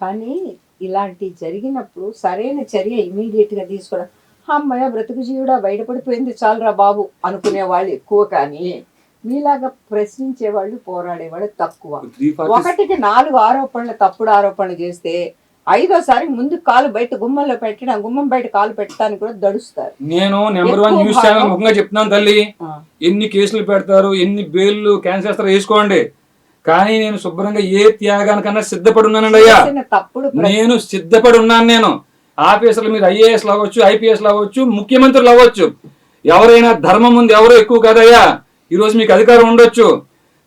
కానీ ఇలాంటి జరిగినప్పుడు సరైన చర్య ఇమీడియట్ గా తీసుకోవడం, అమ్మయ్య బ్రతుకు జీవుడా బయటపడిపోయింది చాలురా బాబు అనుకునే వాళ్ళు ఎక్కువ, కానీ మీలాగా ప్రశ్నించే వాళ్ళు పోరాడేవాళ్ళు తక్కువ. 1కి 4 ఆరోపణలు తప్పుడు ఆరోపణలు చేస్తే 5వసారి ముందు కాలు బయట గుమ్మంలో పెట్టిన గుమ్మం బయట కాలు పెట్టడానికి కూడా దడుస్తారు. నేను నెంబర్ 1 న్యూస్ ఛానల్ ముఖంగా చెప్తున్నాను తల్లి, ఎన్ని కేసులు పెడతారు, ఎన్ని బెయిల్లు క్యాన్సిల్ చేస్తారో వేసుకోండి, కానీ నేను శుభ్రంగా ఏ త్యాగానికన్నా సిద్ధపడి ఉన్నానండి అయ్యా. నేను సిద్ధపడి ఉన్నాను. నేను ఆఫీసర్లు మీరు ఐఏఎస్లు అవ్వచ్చు, ఐపీఎస్లు అవ్వచ్చు, ముఖ్యమంత్రులు అవ్వచ్చు, ఎవరైనా ధర్మం ముందు ఎవరో ఎక్కువ కాదయ్యా. ఈరోజు మీకు అధికారం ఉండొచ్చు,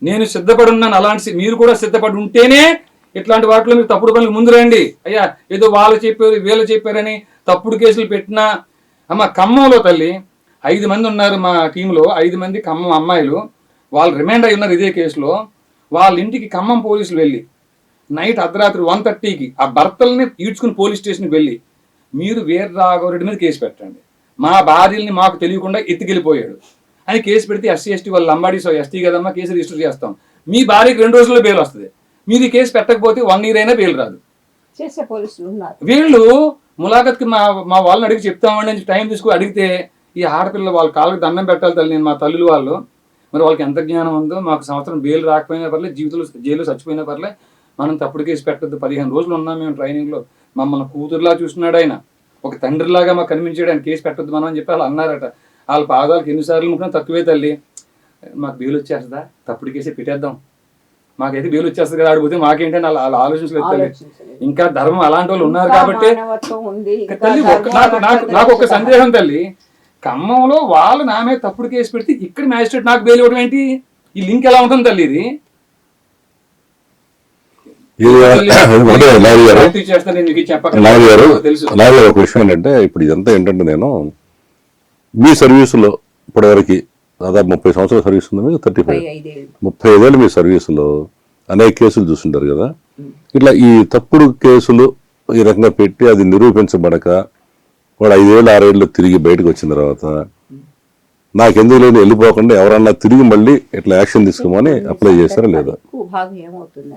నేను సిద్ధపడి ఉన్నాను. అలాంటి మీరు కూడా సిద్ధపడి ఉంటేనే ఇట్లాంటి వాటిలో మీరు తప్పుడు పనులకు ముందు రండి అయ్యా. ఏదో వాళ్ళు చెప్పారు వీళ్ళు చెప్పారని తప్పుడు కేసులు పెట్టినా. అమ్మ ఖమ్మంలో తల్లి 5 మంది ఉన్నారు మా టీంలో, 5 మంది ఖమ్మం అమ్మాయిలు, వాళ్ళు రిమాండ్ అయి ఉన్నారు ఇదే కేసులో. వాళ్ళ ఇంటికి ఖమ్మం పోలీసులు వెళ్ళి నైట్ అర్ధరాత్రి 1:30కి ఆ భర్తల్ని ఈడ్చుకుని పోలీస్ స్టేషన్కి వెళ్ళి మీరు వీర రాఘవరెడ్డి మీద కేసు పెట్టండి, మా భార్యల్ని మాకు తెలియకుండా ఎత్తుకెళ్ళిపోయాడు అని కేసు పెడితే ఎస్సీ ఎస్టీ వాళ్ళు లంబాడీస్ ఎస్టీ కదమ్మా కేసు రిజిస్టర్ చేస్తాం, మీ భార్యకి 2 రోజుల్లో బెయిల్ వస్తుంది, మీరు ఈ కేసు పెట్టకపోతే 1 year అయినా బెయిల్ రాదు. చేసే పోలీసులు ఉన్నారు. వీళ్ళు ములాఖత్కి మా వాళ్ళని అడిగి చెప్తామండి అని టైం తీసుకుని అడిగితే ఈ ఆడపిల్ల వాళ్ళ కాళ్ళకి దండం పెట్టాలి తల్లి, నేను మా తల్లులు వాళ్ళు, మరి వాళ్ళకి ఎంత జ్ఞానం ఉందో, మాకు సంవత్సరం బెయిల్ రాకపోయినా పర్లేదు, జీవితంలో జైలు చచ్చిపోయినా పర్లేదు, మనం తప్పుడు కేసు పెట్టద్దు. 15 రోజులు ఉన్నాం మేము ట్రైనింగ్లో, మమ్మల్ని కూతురులా చూస్తున్నాడు ఆయన, ఒక తండ్రిలాగా మాకు కనిపించాడు, ఆయన కేసు పెట్టద్దు మనం అని చెప్పి వాళ్ళు అన్నారట. వాళ్ళ పాదాలకు ఎన్నిసార్లు ముఖ్యం తక్కువే తల్లి, మాకు బెయిల్ వచ్చేస్తుందా, తప్పుడు కేసే పెట్టేద్దాం, మాకైతే బెయిల్ వచ్చేస్తుంది కదా, ఆడిపోతే మాకేంటని వాళ్ళ ఆలోచించలేదు తల్లి. ఇంకా ధర్మం అలాంటి వాళ్ళు ఉన్నారు కాబట్టి తల్లి. నాకు ఒక సందేహం తల్లి, ఖమ్మంలో వాళ్ళు నా మీద తప్పుడు కేసు పెడితే ఇక్కడ మ్యాజిస్ట్రేట్ నాకు బెయిల్ ఇవ్వడం ఏంటి? ఈ లింక్ ఎలా ఉంటుంది తల్లి? ఇది ఒక విషయం ఏంటంటే, ఇప్పుడు ఇదంతా ఏంటంటే, నేను మీ సర్వీసులో ఇప్పటివరకు దాదాపు 30 సంవత్సరాల సర్వీస్ ఉంది మీకు, 35 ఏళ్ళు మీ సర్వీసులో అనేక కేసులు చూస్తుంటారు కదా. ఇట్లా ఈ తప్పుడు కేసులు ఈ రకంగా పెట్టి అది నిరూపించబడక వాడు 5 ఏళ్ళు 6 ఏళ్ళు తిరిగి బయటకు వచ్చిన తర్వాత నాకెందుకు లేదు వెళ్ళిపోకుండా ఎవరన్నా తిరిగి మళ్ళీ ఇట్లా యాక్షన్ తీసుకోమని అప్లై చేస్తారా లేదా?